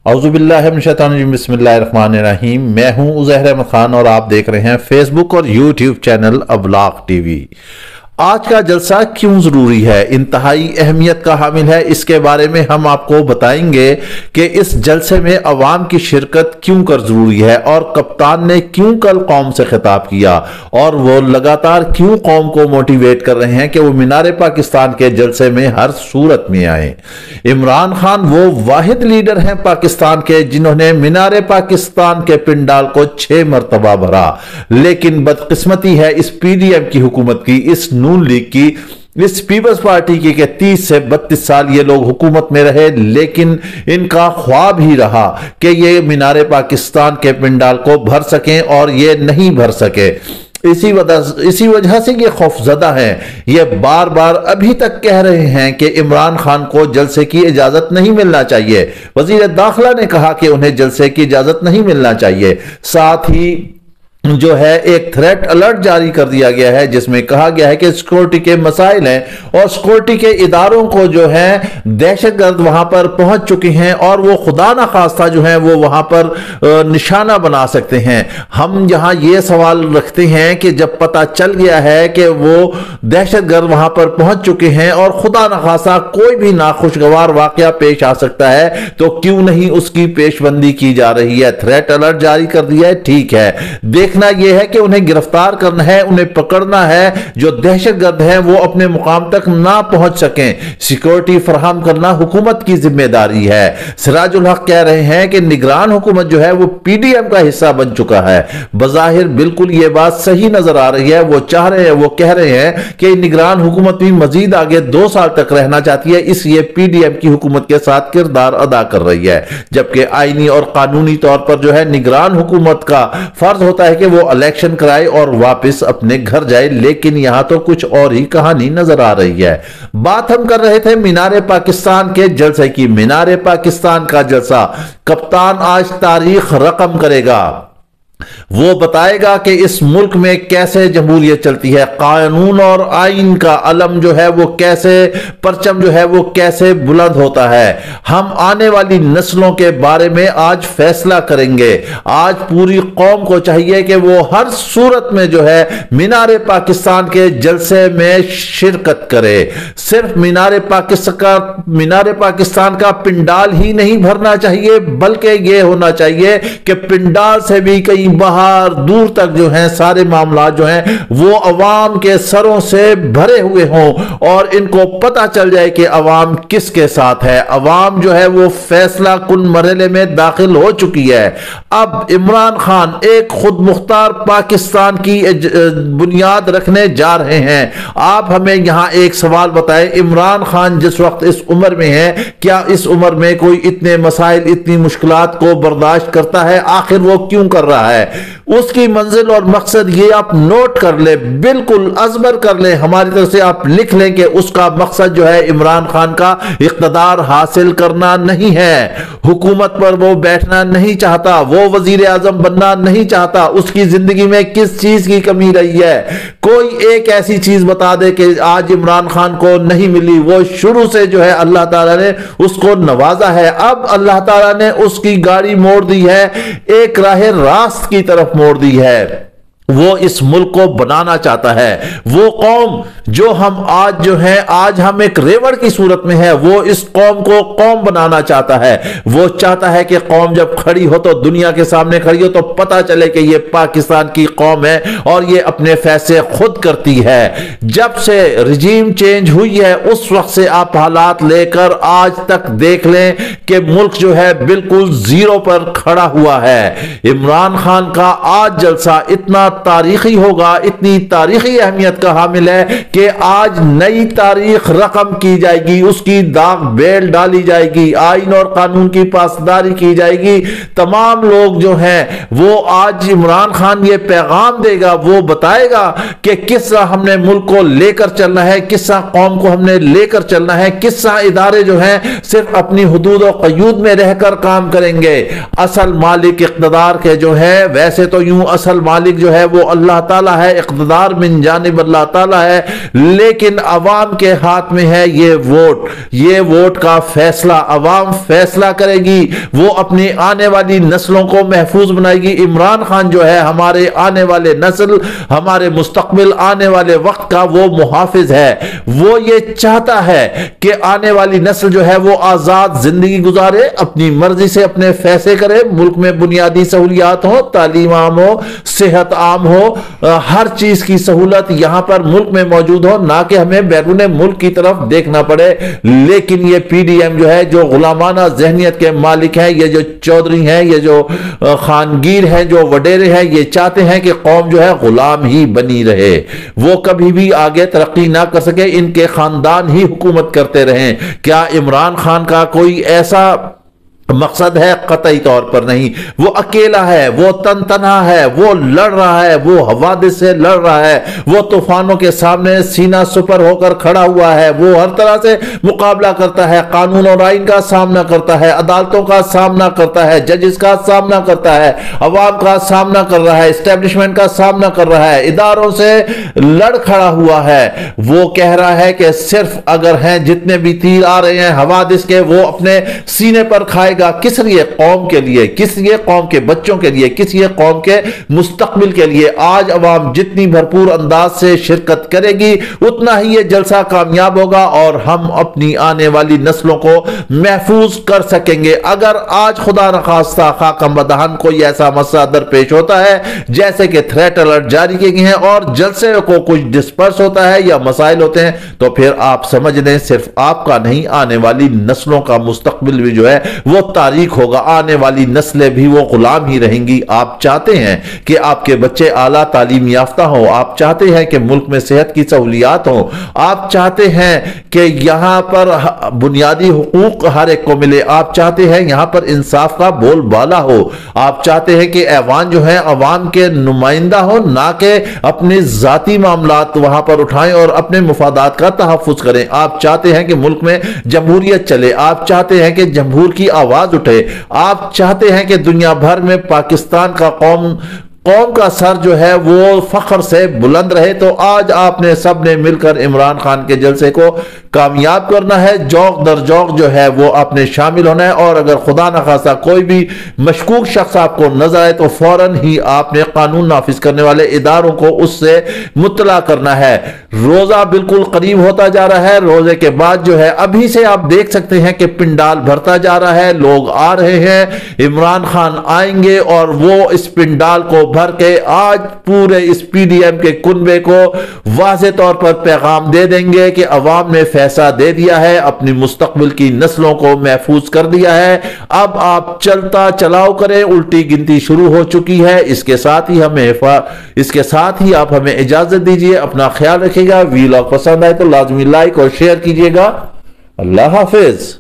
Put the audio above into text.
औज़ुबिल्लाहि मिनश्शैतानिर्रजीम बिस्मिल्लाहिर्रहमानिर्रहीम। मैं हूं उज़ैर अहमद खान और आप देख रहे हैं फेसबुक और यूट्यूब चैनल अबलाग टीवी। आज का जलसा क्यों जरूरी है, इंतहाई अहमियत का हामिल है, इसके बारे में हम आपको बताएंगे कि इस जलसे में अवाम की शिरकत क्यों कर जरूरी है और कप्तान ने क्यों कल कौम से खिताब किया और वो लगातार क्यों कौम को मोटिवेट कर रहे हैं कि वो मीनार पाकिस्तान के जलसे में हर सूरत में आए। इमरान खान वो वाहिद लीडर हैं पाकिस्तान के जिन्होंने मीनार पाकिस्तान के पिंडाल को 6 मरतबा भरा, लेकिन बदकिस्मती है इस पीडीएम की हुकूमत की, इस नून लीग की, इस पीपल्स पार्टी की कि 30 से 32 साल ये लोग हुकूमत में रहे, लेकिन इनका ख्वाब ही रहा कि ये मीनार पाकिस्तान के पिंडाल को भर सकें और ये नहीं भर सके। इसी वजह से ये खौफजदा हैं। ये बार बार अभी तक कह रहे हैं कि इमरान खान को जलसे की इजाजत नहीं मिलना चाहिए। वजीर दाखिला ने कहा कि उन्हें जलसे की इजाजत नहीं मिलना चाहिए। साथ ही जो है एक थ्रेट अलर्ट जारी कर दिया गया है जिसमें कहा गया है कि सिक्योरिटी के मसाइल हैं और सिक्योरिटी के इदारों को जो है दहशतगर्द वहां पर पहुंच चुके हैं और वो खुदा ना खास्ता जो है वो वहां पर निशाना बना सकते हैं। हम यहां ये सवाल रखते हैं कि जब पता चल गया है कि वो दहशतगर्द वहां पर पहुंच चुके हैं और खुदा ना खास्ता कोई भी नाखुशगवार वाकया पेश आ सकता है, तो क्यों नहीं उसकी पेशबंदी की जा रही है। थ्रेट अलर्ट जारी कर दिया है, ठीक है, देखना यह है कि उन्हें गिरफ्तार करना है, उन्हें पकड़ना है, जो दहशतगर्द हैं वो अपने मुकाम तक ना पहुंच सकें। सिक्योरिटी फराहम करना हुकूमत की जिम्मेदारी है। सिराजुल हक कह रहे हैं कि निगरान हुकूमत जो है वो पीडीएम का हिस्सा बन चुका है। बज़ाहिर बिल्कुल ये बात सही नजर आ रही है। वो चाह रहे हैं, वो कह रहे हैं कि निगरान हुकूमत भी मजीद आगे 2 साल तक रहना चाहती है, इसलिए पीडीएम की हुकूमत के साथ किरदार अदा कर रही है, जबकि आईनी और कानूनी तौर पर जो है निगरान हुकूमत का फर्ज होता है कि वो इलेक्शन कराए और वापस अपने घर जाए। लेकिन यहां तो कुछ और ही कहानी नजर आ रही है। बात हम कर रहे थे मीनार पाकिस्तान के जलसे की। मीनार पाकिस्तान का जलसा कप्तान आज तारीख रकम करेगा। वो बताएगा कि इस मुल्क में कैसे जमहूरियत चलती है, कानून और आइन का अलम जो है वो कैसे, परचम जो है वो कैसे बुलंद होता है। हम आने वाली नस्लों के बारे में आज फैसला करेंगे। आज पूरी कौम को चाहिए कि वो हर सूरत में जो है मीनार पाकिस्तान के जलसे में शिरकत करे। सिर्फ मीनार पाकिस्तान का पिंडाल ही नहीं भरना चाहिए, बल्कि ये होना चाहिए कि पिंडाल से भी कई बाहर दूर तक जो है सारे मामला जो है वो अवाम के सरों से भरे हुए हों और इनको पता चल जाए कि अवाम किसके साथ है। अवाम जो है वो फैसला कुन मरहले में दाखिल हो चुकी है। अब इमरान खान एक खुद मुख्तार पाकिस्तान की बुनियाद रखने जा रहे हैं। आप हमें यहां एक सवाल बताएं, इमरान खान जिस वक्त इस उम्र में है, क्या इस उम्र में कोई इतने मसाइल, इतनी मुश्किलात को बर्दाश्त करता है? आखिर वो क्यों कर रहा है? उसकी मंजिल और मकसद ये आप नोट कर ले, बिल्कुल अजबर कर ले, हमारी तरफ से आप लिख लें कि उसका मकसद जो है इमरान खान का इख्तिदार हासिल करना नहीं है। हुकूमत पर वो बैठना नहीं चाहता, वो वजीर आजम बनना नहीं चाहता। उसकी जिंदगी में किस चीज की कमी रही है? कोई एक ऐसी चीज बता दे कि आज इमरान खान को नहीं मिली। वो शुरू से जो है अल्लाह ताला ने उसको नवाजा है। अब अल्लाह ताला ने उसकी गाड़ी मोड़ दी है, एक राह रास्त की तरफ मोड़ दी है। वो इस मुल्क को बनाना चाहता है। वो कौम जो हम आज जो है, आज हम एक रेवड़ की सूरत में है, वो इस कौम को कौम बनाना चाहता है। वो चाहता है कि कौम जब खड़ी हो तो दुनिया के सामने खड़ी हो तो पता चले कि ये पाकिस्तान की कौम है और ये अपने फैसले खुद करती है। जब से रिजीम चेंज हुई है उस वक्त से आप हालात लेकर आज तक देख लें कि मुल्क जो है बिल्कुल जीरो पर खड़ा हुआ है। इमरान खान का आज जलसा इतना तारीखी होगा, इतनी तारीखी अहमियत का हामिल है कि आज नई तारीख रकम की जाएगी, उसकी दाग बेल डाली जाएगी, आइन और कानून की पासदारी की जाएगी। तमाम लोग जो हैं वो आज इमरान खान ये पैगाम देगा, वो बताएगा कि किस तरह हमने मुल्क को लेकर चलना है, किस तरह कौम को हमने लेकर चलना है, किस तरह इदारे जो हैं सिर्फ अपनी हुदूद और क़यूद में रहकर काम करेंगे। असल मालिक इक़्तिदार के जो है, वैसे तो यूं असल मालिक जो है وہ اللہ تعالیٰ ہے, اقتدار من جانب اللہ تعالیٰ ہے, لیکن عوام کے ہاتھ میں ہے یہ ووٹ کا فیصلہ. عوام فیصلہ کرے گی, وہ اپنی آنے والی نسلوں کو محفوظ بنائے گی. عمران خان جو ہے ہمارے آنے والے نسل, ہمارے مستقبل آنے والے وقت کا وہ محافظ ہے. وہ یہ چاہتا ہے کہ آنے والی نسل جو ہے وہ آزاد زندگی گزارے, اپنی مرضی سے اپنے فیصلے کرے, ملک میں بنیادی سہولیات ہو, تعلیم عام ہو, صحت عام ہو, ہر چیز کی سہولت یہاں پر ملک میں موجود ہو, نہ کہ ہمیں بیرون ملک کی طرف دیکھنا پڑے. لیکن یہ پی ڈی ایم جو ہے, جو غلامانہ ذہنیت کے مالک ہیں, یہ جو چودھری ہیں, یہ جو خانگیر ہیں, جو وڈیرے ہیں, یہ چاہتے ہیں کہ قوم جو ہے غلام ہی بنی رہے, وہ کبھی بھی آگے ترقی نہ کر سکے, ان کے خاندان ہی حکومت کرتے رہیں. کیا عمران خان کا کوئی ایسا مقصد ہے؟ قطعی طور پر نہیں. وہ اکیلا ہے, وہ تنہا ہے, وہ لڑ رہا ہے, وہ حوادث سے لڑ رہا ہے, وہ طوفانوں کے سامنے سینہ سپر ہو کر کھڑا ہوا ہے, وہ ہر طرح سے مقابلہ کرتا ہے, قانون اور آئین کا سامنا کرتا ہے, عدالتوں کا سامنا کرتا ہے, ججز کا سامنا کرتا ہے, عوام کا سامنا کر رہا ہے, اسٹیبلشمنٹ کا سامنا کر رہا ہے, اداروں سے لڑ کھڑا ہوا ہے. وہ کہہ رہا ہے کہ صرف اگر ہیں جتنے بھی تیر آ رہے ہیں حوادث کے, وہ اپنے سینے پر کھائے گا. کس لیے؟ قوم کے لیے, کس لیے؟ قوم کے بچوں کے لیے, کس لیے؟ قوم کے مستقبل کے لیے. آج عوام جتنی بھرپور انداز سے شرکت کرے گی, اتنا ہی یہ جلسہ کامیاب ہوگا اور ہم اپنی آنے والی نسلوں کو محفوظ کر سکیں گے. اگر آج خدا نخواستہ خاکم بدہن کوئی ایسا مسئلہ درپیش ہوتا ہے, جیسے کہ تھریٹ الرٹ جاری کیے گئے ہیں اور جلسے کو کچھ ڈسپرس ہوتا ہے یا مسائل ہوتے ہیں, تو پھر آپ سمجھ لیں صرف آپ کا نہیں, آنے والی نسلوں کا مستقبل بھی جو ہے وہ تاریخ ہوگا. آنے والی نسلیں بھی وہ غلام ہی رہیں گی. آپ چاہتے ہیں کہ آپ کے بچے اعلیٰ تعلیم یافتہ ہوں, آپ چاہتے ہیں کہ ملک میں صحت کی سہولیات ہوں, آپ چاہتے ہیں کہ یہاں پر بنیادی حقوق ہر ایک کو ملے, آپ چاہتے ہیں یہاں پر انصاف کا بول بالا ہو, آپ چاہتے ہیں کہ ایوان جو ہے عوام کے نمائندہ ہو, نہ کہ اپنے ذاتی معاملات وہاں پر اٹھائیں اور اپنے مفادات کا تحفظ کریں. آپ چاہتے ہیں کہ ملک میں جمہوریت چلے, آپ چاہتے ہیں کہ جمہور کی آواز اٹھے, آپ چاہتے ہیں کہ دنیا بھر میں پاکستان کا قوم کا سر جو ہے وہ فخر سے بلند رہے. تو آج آپ نے سب نے مل کر عمران خان کے جلسے کو کامیاب کرنا ہے, جوق در جوق جو ہے وہ آپ نے شامل ہونا ہے, اور اگر خدا نخواستہ کوئی بھی مشکوک شخص آپ کو نظر آئے تو فوراً ہی آپ نے قانون نافذ کرنے والے اداروں کو اس سے مطلع کرنا ہے. روزہ بالکل قریب ہوتا جا رہا ہے, روزے کے بعد جو ہے ابھی سے آپ دیکھ سکتے ہیں کہ پنڈال بھرتا جا رہا ہے, لوگ آ رہے ہیں, عمران خان آئیں گے اور وہ اس پنڈال کو بھر کے آج پورے اس پی ڈی ایم کے کنبے کو واضح طور پر پیغام دے دیں گے کہ عوام نے فیصلہ دے دیا ہے, اپنی مستقبل کی نسلوں کو محفوظ کر دیا ہے, اب آپ چلتا چلاؤ کریں, الٹی گنتی شروع ہو چکی ہے. اس کے ساتھ ہی آپ ہمیں اجازت دیجیے. اپنا خیال رکھیے گا. ویلاگ پسند آئے تو لازمی لائک اور شیئر کیجیے گا. اللہ حافظ.